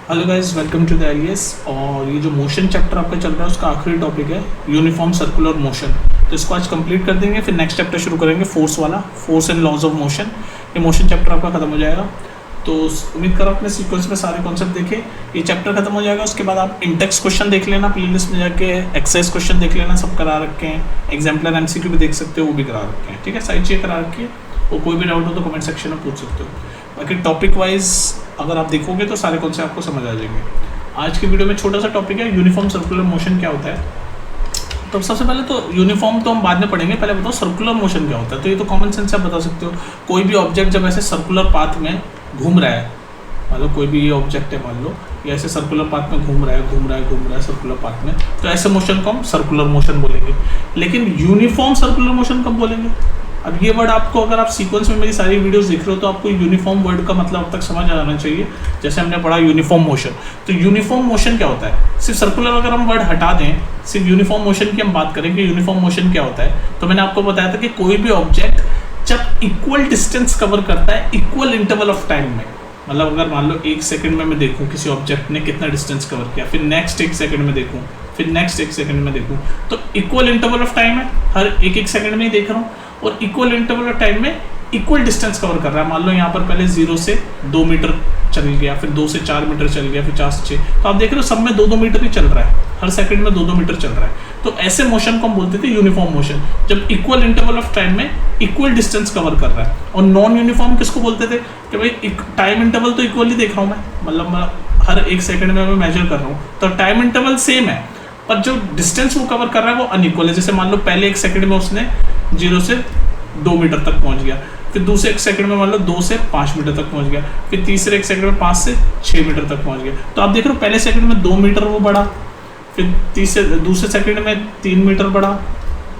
Hello guys, welcome to the alias. और ये जो मोशन चैप्टर आपका चल रहा है उसका आखिरी टॉपिक है यूनिफॉर्म सर्कुलर मोशन। तो इसको आज कंप्लीट कर देंगे, फिर नेक्स्ट चैप्टर शुरू करेंगे फोर्स वाला, force and laws of motion. ये मोशन चैप्टर आपका खत्म हो जाएगा। तो उम्मीद करो अपने सीक्वेंस में सारे कॉन्सेप्ट देखे। ये चैप्टर खत्म हो जाएगा, उसके बाद आप इंडेक्स क्वेश्चन देख लेना, प्लेलिस्ट में जाके एक्सरसाइज क्वेश्चन देख लेना, सब करा रखे हैं। एग्जाम्पलर एमसीक्यू भी देख सकते हो, वो भी करा रखे हैं। ठीक है, साइड चेक करा रखी है। और कोई भी डाउट हो तो कमेंट सेक्शन में पूछ सकते हो। बाकी टॉपिक वाइज अगर आप देखोगे तो सारे कॉन्सेप्ट आपको समझ आ जाएंगे। आज की वीडियो में छोटा सा टॉपिक है यूनिफॉर्म सर्कुलर मोशन क्या होता है। तो सबसे पहले तो यूनिफॉर्म तो हम बाद में पढ़ेंगे, पहले बताओ सर्कुलर मोशन क्या होता है। तो ये तो कॉमन सेंस से आप बता सकते हो। कोई भी ऑब्जेक्ट जब ऐसे सर्कुलर पाथ में घूम रहा है, मतलब कोई भी ये ऑब्जेक्ट है, मान लो ये ऐसे सर्कुलर पाथ में घूम रहा है सर्कुलर पाथ में, तो ऐसे मोशन को हम सर्कुलर मोशन बोलेंगे। लेकिन यूनिफॉर्म सर्कुलर मोशन कब बोलेंगे? अब ये वर्ड आपको, अगर आप सीक्वेंस में मेरी सारी वीडियोस देख रहे हो तो आपको यूनिफॉर्म वर्ड का मतलब अब तक समझ आ जाना चाहिए। जैसे हमने पढ़ा यूनिफॉर्म मोशन, तो यूनिफॉर्म मोशन क्या होता है? सिर्फ सर्कुलर अगर हम वर्ड हटा दें, सिर्फ यूनिफॉर्म मोशन की हम बात करें कि यूनिफॉर्म मोशन क्या होता है, तो मैंने आपको बताया था कि कोई भी ऑब्जेक्ट जब इक्वल डिस्टेंस कवर करता है इक्वल इंटरवल ऑफ टाइम में, मतलब अगर मान लो 1 सेकंड में मैं देखूं किसी ऑब्जेक्ट ने कितना डिस्टेंस कवर किया, फिर नेक्स्ट 1 सेकंड में देखूं, फिर नेक्स्ट 1 सेकंड में देखूं, तो इक्वल इंटरवल ऑफ टाइम है, हर एक सेकंड में ही देख रहा हूँ, और इक्वल इंटरवल ऑफ टाइम में इक्वल डिस्टेंस कवर कर रहा है। मान लो यहाँ पर पहले 0 से 2 मीटर चल गया, फिर 2 से 4 मीटर चल गया, फिर 4 से 6, तो आप देख रहे हो सब में 2-2 मीटर ही चल रहा है, हर सेकंड में 2-2 मीटर चल रहा है। तो ऐसे मोशन को हम बोलते थे यूनिफॉर्म मोशन, जब इक्वल इंटरवल ऑफ टाइम में इक्वल डिस्टेंस कवर कर रहा है। और नॉन यूनिफॉर्म किसको बोलते थे कि भाई टाइम इंटरवल तो इक्वली देख रहा हूँ मैं, मतलब मैं हर 1 सेकंड में मैं मेजर कर रहा हूँ, तो टाइम इंटरवल सेम है, पर जो डिस्टेंस वो कवर कर रहा है वो अनइक्वल है। जैसे मान लो पहले 1 सेकंड में उसने 0 से 2 मीटर तक पहुंच गया, फिर दूसरे 1 सेकंड में मान लो 2 से 5 मीटर तक पहुंच गया, फिर तीसरे 1 सेकंड में 5 से 6 मीटर तक पहुंच गया। तो आप देख रहे हो पहले सेकंड में 2 मीटर वो बढ़ा, फिर दूसरे सेकंड में 3 मीटर बढ़ा,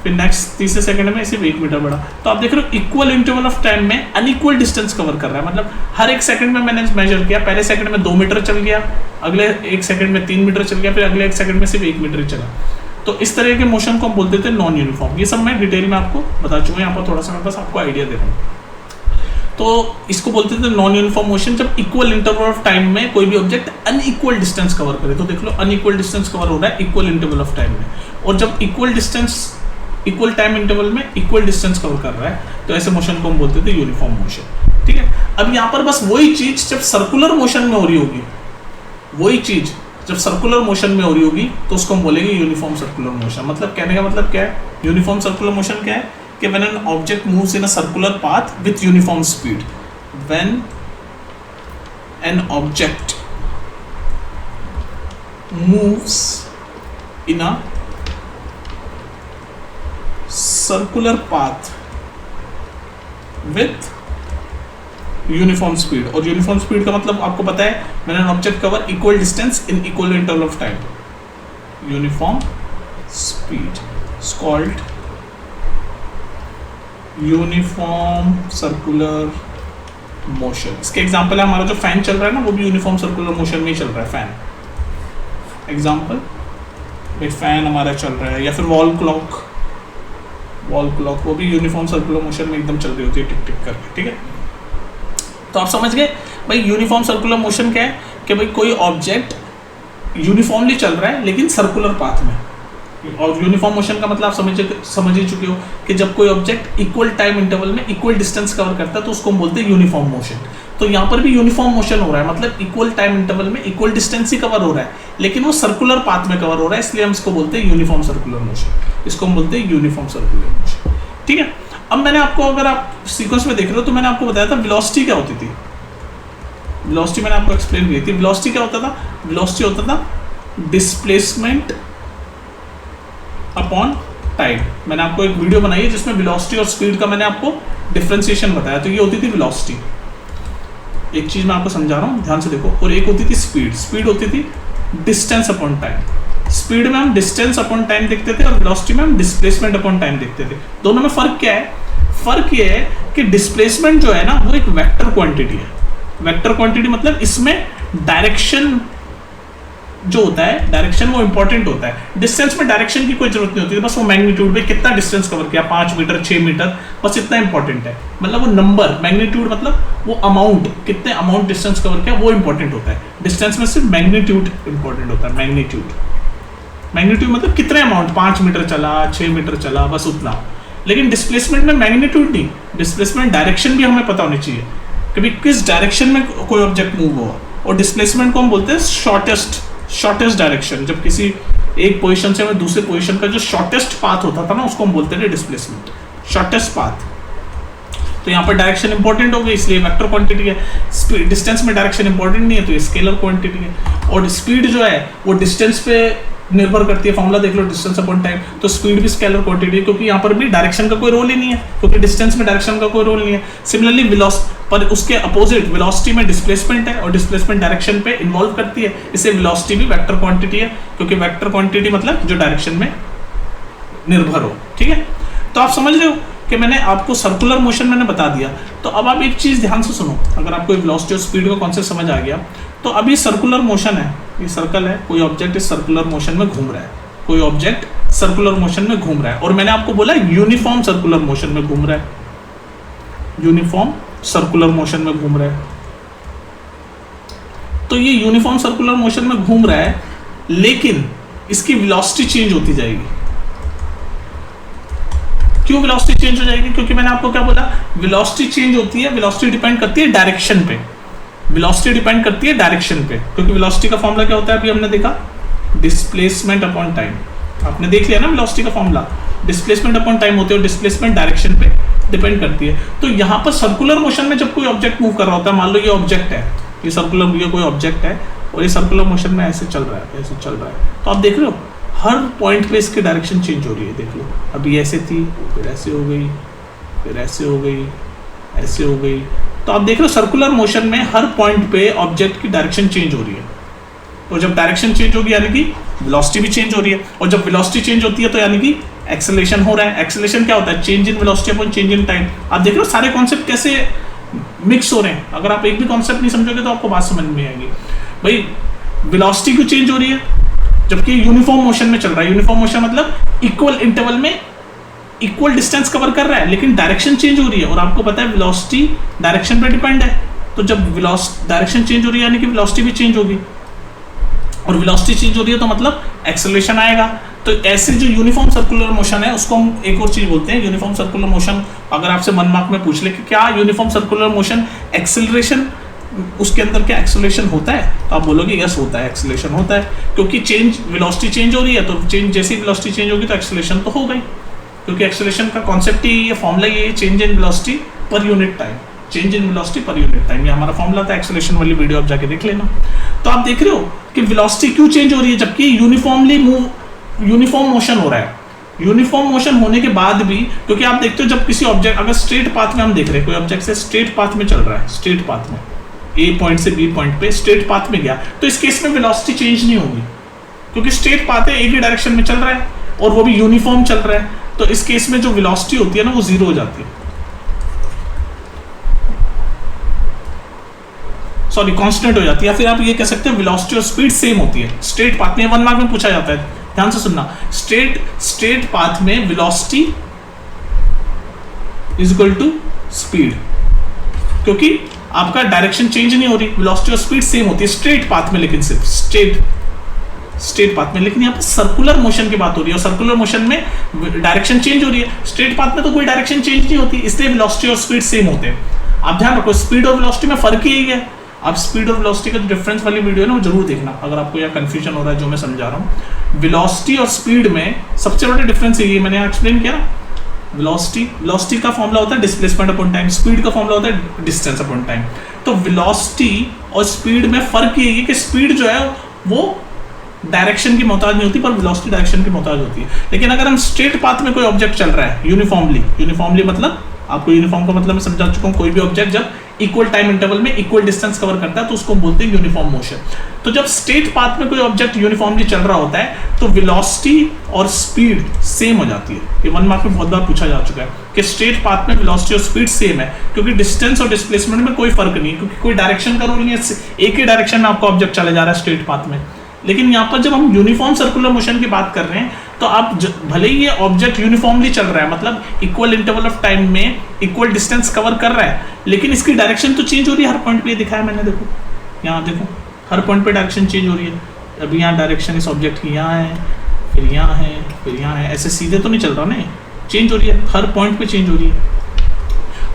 फिर नेक्स्ट तीसरे सेकंड में सिर्फ 1 मीटर बढ़ा। तो आप देख रहे हो इक्वल इंटरवल ऑफ टाइम में अनइक्वल डिस्टेंस कवर कर रहा है, मतलब हर 1 सेकंड में मैंने मेजर किया, पहले सेकंड में 2 मीटर चल गया, अगले 1 सेकंड में 3 मीटर चल गया, फिर अगले 1 सेकंड में सिर्फ 1 मीटर ही चला। तो इस तरह के मोशन को हम बोलते थे नॉन यूनिफॉर्म। ये सब मैं डिटेल में आपको बता चुका हूँ, यहाँ पर थोड़ा सा मैं बस आपको आइडिया दे रहा हूँ। तो इसको बोलते थे नॉन यूनिफॉर्म मोशन जब इक्वल इंटरवल ऑफ टाइम में कोई भी ऑब्जेक्ट अनइक्वल डिस्टेंस कवर करे। तो देख लो अनइक्वल डिस्टेंस कवर हो रहा है इक्वल इंटरवल ऑफ टाइम में, और जब इक्वल टाइम इंटरवल में इक्वल डिस्टेंस कवर कर रहा है, तो ऐसे मोशन को हम बोलते थे यूनिफॉर्म मोशन। ठीक है, अब यहाँ पर बस वही चीज जब सर्कुलर मोशन में हो रही होगी, वही चीज जब सर्कुलर मोशन में हो रही होगी तो उसको हम बोलेंगे यूनिफॉर्म सर्कुलर मोशन। मतलब कहने का मतलब क्या है, यूनिफॉर्म सर्कुलर मोशन क्या है कि when an object moves in a circular path with uniform speed, when an object moves in a circular path with uniform speed. और यूनिफॉर्म स्पीड का मतलब आपको पता है, when an object cover equal distance in equal interval of time, uniform speed is called uniform circular motion. इसके example है हमारा जो फैन चल रहा है ना, वो भी यूनिफॉर्म सर्कुलर मोशन में ही चल रहा है। फैन एग्जांपल, फैन हमारा चल रहा है, या फिर वॉल क्लॉक वो भी यूनिफॉर्म सर्कुलर मोशन में एकदम चल रही होती है, टिक टिक करके। ठीक है, तो आप समझ गए भाई यूनिफॉर्म सर्कुलर मोशन क्या है कि भाई कोई ऑब्जेक्ट यूनिफॉर्मली चल रहा है लेकिन सर्कुलर पाथ में। और यूनिफॉर्म मोशन का मतलब आप समझ ही चुके हो कि जब कोई ऑब्जेक्ट इक्वल टाइम इंटरवल में इक्वल डिस्टेंस कवर करता है तो उसको हम बोलते हैं यूनिफॉर्म मोशन। तो यहाँ पर भी यूनिफॉर्म मोशन हो रहा है, मतलब इक्वल टाइम इंटरवल में इक्वल डिस्टेंस ही कवर हो रहा है, लेकिन वो सर्कुलर पाथ में कवर हो रहा है, इसलिए हम इसको बोलते हैं यूनिफॉर्म सर्कुलर मोशन। इसको हम बोलते हैं यूनिफॉर्म सर्कुलर मोशन। ठीक है, अब मैंने आपको, अगर आप सीक्वेंस में देख रहे हो तो मैंने आपको बताया था वेलोसिटी क्या होती थी। वेलोसिटी मैंने आपको एक्सप्लेन की थी। वेलोसिटी क्या होता था? वेलोसिटी होता था डिस्प्लेसमेंट अपॉन टाइम। मैंने आपको एक वीडियो बनाई है जिसमें वेलोसिटी और स्पीड का मैंने आपको डिफरेंशिएशन बताया, तो ये होती थी वेलोसिटी। एक चीज मैं आपको समझा रहा हूँ, ध्यान से देखो। और एक होती थी स्पीड। स्पीड होती थी डिस्टेंस अपॉन टाइम। स्पीड में हम डिस्टेंस अपॉन टाइम देखते थे और वेलोसिटी में हम डिस्प्लेसमेंट अपॉन टाइम देखते थे। दोनों में फर्क क्या है? फर्क ये है कि डिस्प्लेसमेंट जो है ना, वो एक वेक्टर क्वांटिटी है। वेक्टर क्वांटिटी मतलब इसमें डायरेक्शन जो होता है, डायरेक्शन वो इंपॉर्टेंट होता है। डिस्टेंस में डायरेक्शन की कोई जरूरत नहीं होती, बस वो मैग्नीट्यूड में कितना डिस्टेंस कवर किया, 5 मीटर 6 मीटर, बस इतना इंपॉर्टेंट है। मतलब वो नंबर, मैग्नीट्यूड मतलब वो अमाउंट, कितने अमाउंट डिस्टेंस कवर किया वो इंपॉर्टेंट होता है। डिस्टेंस में सिर्फ मैग्नीट्यूड इंपॉर्टेंट होता है, मैग्नीट्यूड मतलब कितने अमाउंट, 5 मीटर चला, 6 मीटर चला, बस उतना। लेकिन डिस्प्लेसमेंट में मैग्नीट्यूड नहीं, डिस्प्लेसमेंट डायरेक्शन भी हमें पता होनी चाहिए कि भाई किस डायरेक्शन में कोई ऑब्जेक्ट मूव हुआ। और डिस्प्लेसमेंट को हम बोलते हैं शॉर्टेस्ट डायरेक्शन। जब किसी एक पोजीशन से हमें दूसरे पोजीशन का जो शॉर्टेस्ट पाथ होता था ना, उसको हम बोलते थे डिस्प्लेसमेंट, शॉर्टेस्ट पाथ। तो यहाँ पर डायरेक्शन इंपॉर्टेंट हो गई, इसलिए वेक्टर क्वांटिटी है। डिस्टेंस में डायरेक्शन इंपॉर्टेंट नहीं है, तो स्केलर क्वांटिटी है। और स्पीड जो है वो डिस्टेंस पे निर्भर करती है। फॉर्मूला देख लो, डिस्टेंस अपॉन टाइम, तो स्पीड भी स्केलर क्वांटिटी है, क्योंकि यहाँ पर भी डायरेक्शन का कोई रोल ही नहीं है, क्योंकि डिस्टेंस में डायरेक्शन का कोई रोल नहीं है। सिमिलरली पर उसके अपोजिट वेलोसिटी में डिस्प्लेसमेंट है, और डिस्प्लेसमेंट डायरेक्शन पे इन्वॉल्व करती है, इससे वेलोसिटी भी वेक्टर क्वांटिटी है, क्योंकि वेक्टर क्वांटिटी मतलब जो डायरेक्शन में निर्भर हो। ठीक है, तो आप समझ रहे हो कि मैंने आपको सर्कुलर मोशन मैंने बता दिया। तो अब आप एक चीज ध्यान से सुनो, अगर आपको वेलोसिटी और स्पीड का कॉन्सेप्ट समझ आ गया, तो अभी सर्कुलर मोशन है, ये सर्कल है, कोई ऑब्जेक्ट इस सर्कुलर मोशन में घूम रहा है, कोई ऑब्जेक्ट सर्कुलर मोशन में घूम रहा है, और मैंने आपको बोला यूनिफॉर्म सर्कुलर मोशन में घूम रहा है, यूनिफॉर्म सर्कुलर मोशन में घूम रहा है। तो ये यूनिफॉर्म सर्कुलर मोशन में घूम रहा है, लेकिन इसकी वेलोसिटी चेंज होती जाएगी। क्यों वेलोसिटी चेंज हो जाएगी? क्योंकि मैंने आपको क्या बोला, वेलोसिटी चेंज होती है, वेलोसिटी डिपेंड करती है डायरेक्शन पे, वेलोसिटी डिपेंड करती है डायरेक्शन पे। क्योंकि वेलोसिटी का फॉर्मूला क्या होता है, अभी हमने देखा, डिस्प्लेसमेंट अपॉन टाइम। आपने देख लिया ना वेलोसिटी का फॉर्मूला, डिस्प्लेसमेंट अपॉन टाइम होती है, और डिस्प्लेसमेंट डायरेक्शन पे डिपेंड करती है। तो यहाँ पर सर्कुलर मोशन में जब कोई ऑब्जेक्ट मूव कर रहा होता है, मान लो ये ऑब्जेक्ट है, ये सर्कुलर, ये कोई ऑब्जेक्ट है, और ये सर्कुलर मोशन में ऐसे चल रहा है, ऐसे चल रहा है, तो आप देख रहे हो हर पॉइंट पे इसकी डायरेक्शन चेंज हो रही है। देख लो, अभी ऐसे थी, फिर ऐसे हो गई, फिर ऐसे हो गई, ऐसे हो गई। तो आप देख रहे हो सर्कुलर मोशन में हर पॉइंट पे ऑब्जेक्ट की डायरेक्शन चेंज हो रही है, और जब डायरेक्शन चेंज होगी यानी कि वेलोसिटी भी चेंज हो रही है, और जब वेलोसिटी चेंज होती है तो यानी कि एक्सेलरेशन हो रहा है। एक्सेलरेशन क्या होता है, change in velocity upon change in time. आप देख रहे हो सारे कॉन्सेप्ट कैसे मिक्स हो रहे हैं। अगर आप एक भी कॉन्सेप्ट नहीं समझोगे तो आपको बात समझ में आएगी। भाई वेलोसिटी क्यों चेंज हो रही है, जबकि यूनिफॉर्म मोशन में चल रहा है। यूनिफॉर्म मोशन मतलब इक्वल इंटरवल में इक्वल डिस्टेंस कवर कर रहा है, लेकिन डायरेक्शन चेंज हो रही है, और आपको पता है वेलोसिटी डायरेक्शन पे डिपेंड है। तो जब डायरेक्शन चेंज हो रही है यानी कि वेलोसिटी भी चेंज होगी, और वेलोसिटी चेंज हो रही है तो मतलब एक्सेलरेशन आएगा। तो ऐसे जो यूनिफॉर्म सर्कुलर मोशन है उसको हम एक और चीज बोलते हैं, यूनिफॉर्म सर्कुलर मोशन। अगर आपसे 1 मार्क में पूछ ले कि क्या यूनिफॉर्म सर्कुलर मोशन एक्सेलरेशन, उसके अंदर क्या एक्सेलरेशन होता है, तो आप बोलोगे यस होता है, एक्सेलरेशन होता है, क्योंकि चेंज वेलोसिटी चेंज हो रही है, तो चेंज जैसी वेलोसिटी चेंज होगी तो एक्सेलरेशन तो हो गई, क्योंकि एक्सेलरेशन का कॉन्सेप्ट ही ये फॉर्मूला ये change in velocity per unit time, change in velocity per unit time, ये हमारा फॉर्मूला था। एक्सेलरेशन वाली वीडियो आप जाके देख लेना। तो आप देख रहे हो कि वेलोसिटी क्यों चेंज हो रही है, जबकि यूनिफॉर्म मोशन हो रहा है। यूनिफॉर्म मोशन होने के बाद भी, क्योंकि आप देखते हो जब किसी ऑब्जेक्ट, अगर स्ट्रेट पाथ में हम देख रहे हैं, कोई ऑब्जेक्ट से स्ट्रेट पाथ में चल रहा है, स्ट्रेट पाथ में ए पॉइंट से बी पॉइंट पे स्ट्रेट पाथ में गया, तो इस केस में वेलोसिटी चेंज नहीं होगी, क्योंकि स्ट्रेट पाथ है, एक ही डायरेक्शन में चल रहा है, और वो भी यूनिफॉर्म चल रहा है। तो इस केस में जो वेलोसिटी होती है ना, वो 0 हो जाती है, सॉरी कांस्टेंट हो जाती है। या फिर आप ये कह सकते हैं वेलोसिटी और स्पीड सेम होती है स्ट्रेट पाथ में। 1 मार्क में पूछा जाता है, ध्यान से सुनना, स्ट्रेट पाथ में velocity is equal to speed, क्योंकि आपका डायरेक्शन चेंज नहीं हो रही, वेलोसिटी और स्पीड सेम होती है स्ट्रेट पाथ में, लेकिन सिर्फ स्ट्रेट पाथ में। लेकिन यहाँ पे सर्कुलर मोशन की बात हो रही है, और सर्कुलर मोशन में डायरेक्शन चेंज हो रही है, स्ट्रेट पाथ में तो कोई डायरेक्शन चेंज नहीं होती, इसलिए वेलोसिटी और स्पीड सेम होते हैं। आप ध्यान रखो, स्पीड और वेलोसिटी में फर्क ही है। आप स्पीड और वेलोसिटी का जो डिफरेंस वाली वीडियो है ना, वो जरूर देखना, अगर आपको यह कंफ्यूजन हो रहा है जो मैं समझा रहा हूँ। वेलोसिटी और स्पीड में सबसे बड़ा डिफरेंस ये मैंने एक्सप्लेन किया ना, वेलोसिटी का फॉर्मूला होता है डिस्प्लेसमेंट अपॉन टाइम, स्पीड का फॉर्मूला होता है डिस्टेंस अपॉन टाइम। तो वेलोसिटी और स्पीड में फर्क ये है कि स्पीड जो है वो डायरेक्शन की मोहताज नहीं होती, पर वेलोसिटी डायरेक्शन की मोहताज होती है। लेकिन अगर हम स्ट्रेट पाथ में कोई ऑब्जेक्ट चल रहा है यूनिफॉर्मली मतलब आपको यूनिफॉर्म का मतलब मैं समझा चुका हूँ, कोई भी ऑब्जेक्ट जब इक्वल टाइम इंटरवल में इक्वल डिस्टेंस कवर करता है तो उसको बोलते हैं यूनिफॉर्म मोशन। तो जब स्ट्रेट पाथ में कोई ऑब्जेक्ट यूनिफॉर्मली चल रहा होता है तो वेलोसिटी और स्पीड सेम हो जाती है। ये 1 मार्क में बहुत बार पूछा जा चुका है कि स्ट्रेट पाथ में वेलोसिटी और स्पीड सेम है, क्योंकि डिस्टेंस और डिस्प्लेसमेंट में कोई फर्क नहीं है, क्योंकि कोई डायरेक्शन का रूल नहीं है, एक ही डायरेक्शन में आपका ऑब्जेक्ट चला जा रहा है स्ट्रेट पाथ में। लेकिन यहाँ पर जब हम यूनिफॉर्म सर्कुलर मोशन की बात कर रहे हैं तो आप भले ही ये ऑब्जेक्ट यूनिफॉर्मली चल रहा है, मतलब इक्वल इंटरवल ऑफ टाइम में इक्वल डिस्टेंस कवर कर रहा है, लेकिन इसकी डायरेक्शन तो चेंज हो रही है हर पॉइंट पे। दिखाया मैंने, देखो यहाँ देखो हर पॉइंट पे डायरेक्शन चेंज हो रही है। अभी यहाँ डायरेक्शन इस ऑब्जेक्ट की यहाँ है, फिर यहाँ है, फिर यहाँ है, ऐसे सीधे तो नहीं चल रहा ना, चेंज हो रही है, हर पॉइंट पे चेंज हो रही है।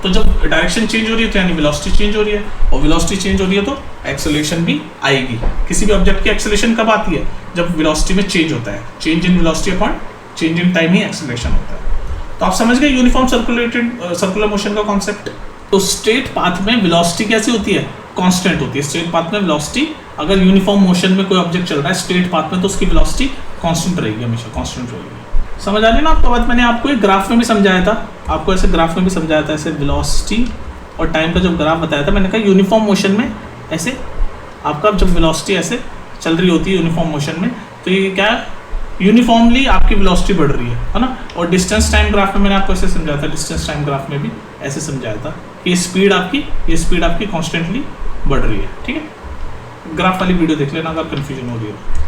तो जब डायरेक्शन चेंज हो रही है तो यानी वेलोसिटी चेंज हो रही है, और वेलोसिटी चेंज हो रही है तो एक्सेलरेशन भी आएगी। किसी भी ऑब्जेक्ट की एक्सेलरेशन कब आती है? जब वेलोसिटी में चेंज होता है। Change in velocity upon change in time he acceleration होता है। तो आप समझ गए यूनिफॉर्म सर्कुलर मोशन का कॉन्सेप्ट। तो स्ट्रेट पाथ में वेलोसिटी कैसी होती है? कांस्टेंट होती है। स्ट्रेट पाथ में वेलोसिटी, अगर यूनिफॉर्म मोशन में कोई ऑब्जेक्ट चल रहा है स्ट्रेट पाथ में, तो उसकी वेलोसिटी कांस्टेंट रहेगी, हमेशा कांस्टेंट रहेगी। समझ आ रही ना आपको बात? मैंने आपको एक ग्राफ में भी समझाया था, आपको ऐसे ग्राफ में भी समझाया था, ऐसे वेलोसिटी और टाइम का जब ग्राफ बताया था, मैंने कहा यूनिफॉर्म मोशन में ऐसे आपका जब वेलोसिटी ऐसे चल रही होती है यूनिफॉर्म मोशन में, तो ये क्या है, यूनिफॉर्मली आपकी वेलोसिटी बढ़ रही है ना। और डिस्टेंस टाइम ग्राफ में मैंने आपको ऐसे समझाया था, डिस्टेंस टाइम ग्राफ में भी ऐसे समझाया था कि ये स्पीड आपकी कॉन्स्टेंटली बढ़ रही है। ठीक है, ग्राफ वाली वीडियो देख लेना अगर कन्फ्यूजन हो रही है।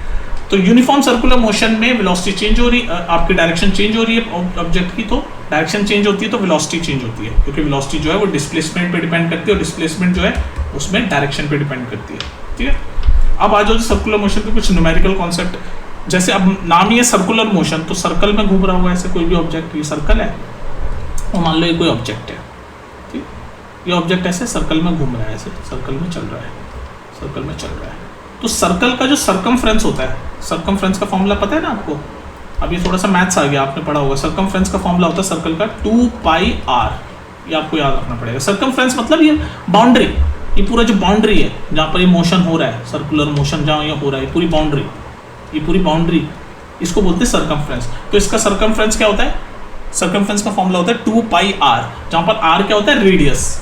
तो यूनिफॉर्म सर्कुलर मोशन में वेलोसिटी चेंज हो रही, आपकी डायरेक्शन चेंज हो रही है ऑब्जेक्ट की, तो डायरेक्शन चेंज होती है तो वेलोसिटी चेंज होती है, क्योंकि वेलोसिटी जो है वो डिस्प्लेसमेंट पे डिपेंड करती है, और डिस्प्लेसमेंट जो है उसमें डायरेक्शन पे डिपेंड करती है। ठीक है, अब आ जाओ सर्कुलर मोशन के कुछ न्यूमेरिकल कॉन्सेप्ट। जैसे अब नाम ही है सर्कुलर मोशन, तो सर्कल में घूम रहा हुआ ऐसे कोई भी ऑब्जेक्ट, ये सर्कल है और मान लो ये कोई ऑब्जेक्ट है, ठीक, ये ऑब्जेक्ट ऐसे सर्कल में घूम रहा है, ऐसे सर्कल में चल रहा है, सर्कल में चल रहा है। तो सर्कल का जो सर्कमफ्रेंस होता है, सर्कमफ्रेंस का फॉर्मूला पता है ना आपको? अब ये थोड़ा सा मैथ्स आ गया, आपने पढ़ा होगा। सर्कमफ्रेंस का फॉर्मूला होता है सर्कल का 2πr, ये आपको याद रखना पड़ेगा। सर्कमफ्रेंस मतलब ये बाउंड्री, ये पूरा जो बाउंड्री है जहाँ पर ये मोशन हो रहा है, सर्कुलर मोशन जहाँ ये हो रहा है, पूरी बाउंड्री, ये पूरी बाउंड्री, इसको बोलते हैं सर्कमफ्रेंस। तो इसका सर्कमफ्रेंस क्या होता है? सर्कमफ्रेंस का फॉर्मूला होता है 2πr, जहाँ पर r क्या होता है? रेडियस।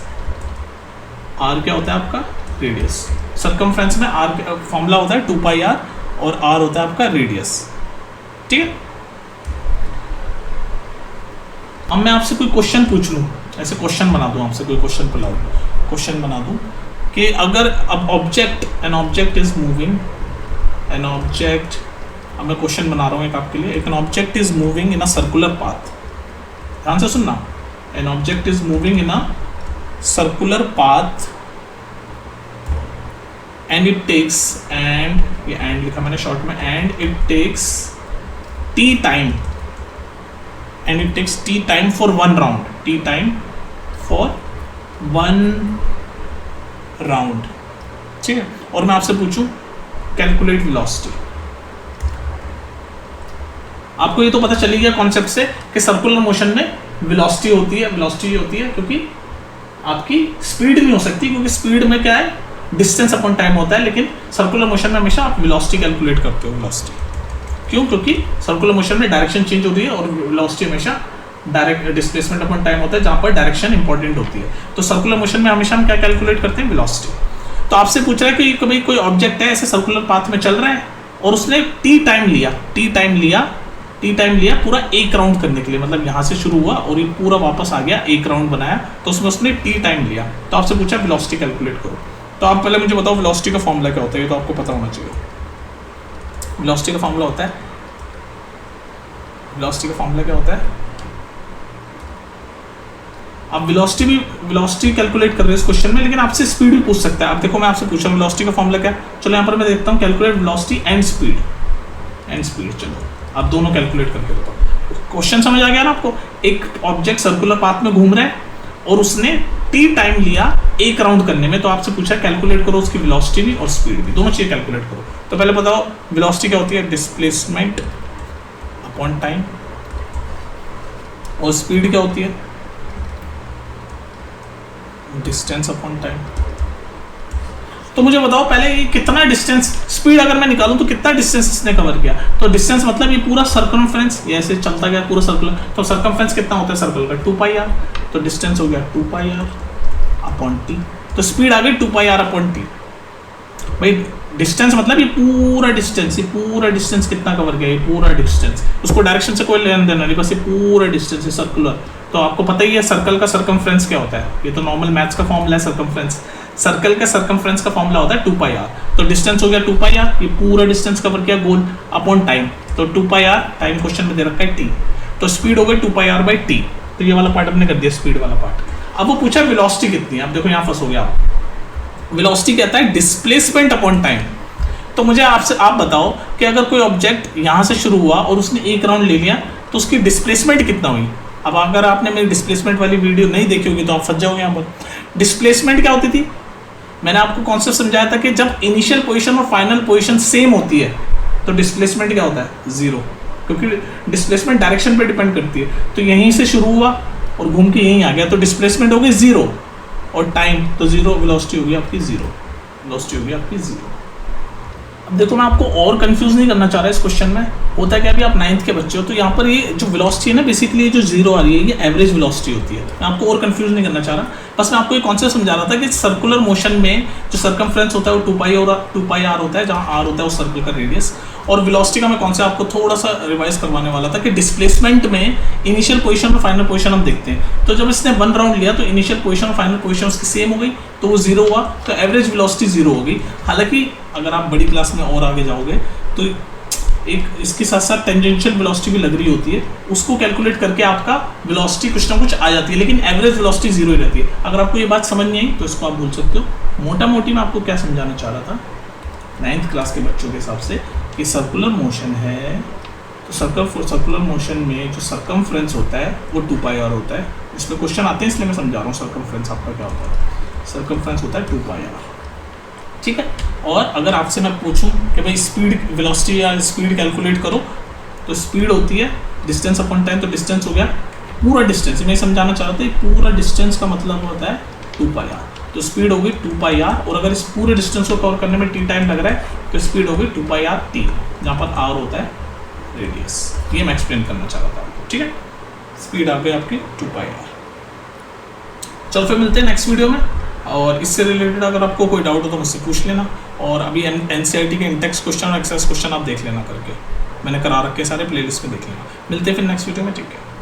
r क्या होता है आपका? रेडियस। सर्कमफ्रेंस में r फॉर्मूला होता है 2πr और r होता है आपका रेडियस। ठीक है, अब मैं आपसे कोई क्वेश्चन पूछ लूँ, ऐसे क्वेश्चन बना दूँ आपसे, कोई क्वेश्चन बना दूँ कि अगर अब an object is moving, an object, अब मैं क्वेश्चन बना रहा हूँ एक आपके लिए, an object is moving in a circular path, ध्यान से सुनना, an object is moving in a circular path and it takes, and ये and लिखा मैंने शॉर्ट में, and it takes t time, and it takes t time for one round, t time for one round। ठीक है, और मैं आपसे पूछूं कैलकुलेट वेलोसिटी। आपको ये तो पता चली गया कॉन्सेप्ट से कि सर्कुलर मोशन में वेलोसिटी होती है क्योंकि आपकी स्पीड नहीं हो सकती, क्योंकि स्पीड में क्या है, डिस्टेंस अपॉन टाइम होता है, लेकिन सर्कुलर मोशन में हमेशा आप वेलोसिटी कैलकुलेट करते हो। वेलोसिटी क्यों? क्योंकि सर्कुलर मोशन में डायरेक्शन चेंज होती है और वेलोसिटी हमेशा डायरेक्ट डिस्प्लेसमेंट अपॉन टाइम होता है, जहाँ पर डायरेक्शन इंपॉर्टेंट होती है। तो सर्कुलर मोशन में हमेशा हम क्या कैलकुलेट करते हैं? वेलोसिटी। तो आपसे पूछ रहा है कि कभी कोई ऑब्जेक्ट है ऐसे सर्कुलर पाथ में चल रहा है और उसने टी टाइम लिया पूरा एक राउंड करने के लिए, मतलब यहाँ से शुरू हुआ और ये पूरा वापस आ गया, एक राउंड बनाया, तो उसमें उसने टी टाइम लिया। तो आपसे पूछा वेलोसिटी कैलकुलेट करो। तो आप पहले मुझे बताओ वेलोसिटी का फॉर्मूला क्या होता है, ये तो आपको पता होना चाहिए। वेलोसिटी का फॉर्मूला होता है, वेलोसिटी का फॉर्मूला क्या होता है? आप वेलोसिटी कैलकुलेट कर रहे हैं इस क्वेश्चन में, लेकिन आपसे स्पीड भी पूछ सकता है। आप देखो मैं आपसे पूछा वेलोसिटी का फॉर्मूला क्या है, चलो यहाँ पर मैं देखता हूँ कैलकुलेट वेलोसिटी एंड स्पीड। चलो आप दोनों कैलकुलेट करके बताओ। क्वेश्चन समझ आ गया ना आपको? एक ऑब्जेक्ट सर्कुलर पाथ में घूम रहा है और उसने टी टाइम लिया एक राउंड करने में, तो आपसे पूछा कैलकुलेट करो उसकी वेलोसिटी भी और स्पीड भी, दोनों चीजें कैलकुलेट करो। तो पहले बताओ वेलोसिटी क्या होती है? Displacement upon time. और स्पीड क्या होती है? Distance upon time. तो मुझे बताओ पहले ये कितना डिस्टेंस, स्पीड अगर मैं निकालूं तो कितना डिस्टेंस इसने कवर किया? तो डिस्टेंस मतलब ये पूरा सर्कमफ्रेंस, ये ऐसे चलता गया पूरा सर्कुलर, तो सर्कमफ्रेंस कितना होता है सर्कल का? 2πr। तो डिस्टेंस हो गया 2πr अपॉन टी, तो स्पीड आ गई 2πr अपॉन टी। भाई डिस्टेंस मतलब ये पूरा डिस्टेंस कितना कवर किया? ये पूरा डिस्टेंस, उसको डायरेक्शन से कोई लेना देना नहीं, बस ये पूरा डिस्टेंस है सर्कुलर। तो आपको पता ही है सर्कल का सर्कमफ्रेंस क्या होता है, ये तो नॉर्मल मैथ्स का फॉर्मूला है सर्कमफ्रेंस। सर्कल का सर्कमफ्रेंस का फॉर्मूला होता है 2πr। तो डिस्टेंस हो गया 2πr, ये पूरा डिस्टेंस कवर किया गोल, अपॉन टाइम। तो 2 पाई आर, टाइम क्वेश्चन में दे रखा है टी, तो स्पीड हो गई 2 पाई आर बाई टी। तो ये वाला पार्ट हमने कर दिया, स्पीड वाला पार्ट। अब वो पूछा वेलोसिटी कितनी है, अब देखो यहाँ फंस हो गया आप। वेलोसिटी कहता है डिस्प्लेसमेंट अपॉन टाइम। तो मुझे आपसे आप बताओ कि अगर कोई ऑब्जेक्ट यहाँ से शुरू हुआ और उसने एक राउंड ले लिया तो उसकी डिस्प्लेसमेंट कितना हुई। अब अगर आपने मेरी डिस्प्लेसमेंट वाली वीडियो नहीं देखी होगी तो आप फंस जाओगे यहाँ पर। डिस्प्लेसमेंट क्या होती थी, मैंने आपको कॉन्सेप्ट समझाया था कि जब इनिशियल पोजीशन और फाइनल पोजीशन सेम होती है तो डिस्प्लेसमेंट क्या होता है, जीरो, क्योंकि डिस्प्लेसमेंट डायरेक्शन पे डिपेंड करती है। तो यहीं से शुरू हुआ और घूम के यहीं आ गया तो डिस्प्लेसमेंट हो गई जीरो, और टाइम तो जीरो, वेलोसिटी होगी आपकी जीरो, वेलोसिटी होगी आपकी जीरो। अब देखो मैं आपको और कंफ्यूज नहीं करना चाह रहा इस क्वेश्चन में। होता है कि अभी आप 9th के बच्चे हो तो यहाँ पर ये जो वेलोसिटी है ना, बेसिकली ये जो जीरो आ रही है ये एवरेज वेलोसिटी होती है। मैं आपको और कंफ्यूज नहीं करना चाह रहा, बस मैं आपको ये कॉन्सेप्ट समझा रहा था कि सर्कुलर मोशन में जो सर्कमफ्रेंस होता है वो 2 पाई आर होता है, जहाँ आर होता है वो सर्कल का रेडियस। और वेलोसिटी का मैं कॉन्सेप्ट आपको थोड़ा सा रिवाइज करवाने वाला था कि डिस्प्लेसमेंट में इनिशियल पोजीशन और फाइनल पोजीशन हम देखते हैं। तो जब इसने 1 राउंड लिया तो इनिशियल पोजीशन और फाइनल पोजीशन उसकी सेम हो गई तो वो जीरो हुआ, तो एवरेज वेलोसिटी जीरो हो गई। हालांकि अगर आप बड़ी क्लास में और आगे जाओगे तो एक इसके साथ साथ टेंजेंशियल वेलोसिटी भी लग रही होती है, उसको कैलकुलेट करके आपका वेलोसिटी कुछ ना कुछ आ जाती है, लेकिन एवरेज वेलोसिटी जीरो ही रहती है। अगर आपको ये बात समझ नहीं आई तो इसको आप भूल सकते हो। मोटा मोटी मैं आपको क्या समझाना चाह रहा था 9th क्लास के बच्चों के हिसाब से कि सर्कुलर मोशन है तो सर्कुलर मोशन में जो सर्कमफ्रेंस होता है वो 2 पाई आर होता है। इसमें क्वेश्चन आते हैं इसलिए मैं समझा रहा हूँ सर्कमफ्रेंस आपका क्या होता है। सर्कमफ्रेंस होता है 2 पाई आर, ठीक है। और अगर आपसे मैं पूछूं कि भाई स्पीड वेलोसिटी या स्पीड कैलकुलेट करो तो स्पीड होती है डिस्टेंस अपॉन टाइम, तो डिस्टेंस हो गया पूरा डिस्टेंस। मैं समझाना चाह रहा था पूरा डिस्टेंस का मतलब होता है 2 पाई आर, तो स्पीड होगी 2 पाई आर। और अगर इस पूरे डिस्टेंस को कवर करने में टी टाइम लग रहा है तो स्पीड होगी 2 पाई आर टी, जहाँ पर आर होता है रेडियस। ये मैं एक्सप्लेन करना चाह रहा था आपको, ठीक है। स्पीड आ गई आपकी 2 पाई आर। चलो फिर मिलते हैं नेक्स्ट वीडियो में, और इससे रिलेटेड अगर आपको कोई डाउट हो तो मुझसे पूछ लेना। और अभी NCERT के इंटेक्स क्वेश्चन और एक्सरसाइज क्वेश्चन आप देख लेना करके, मैंने करा रखे सारे प्लेलिस्ट में देख लेना। मिलते हैं फिर नेक्स्ट वीडियो में, ठीक है।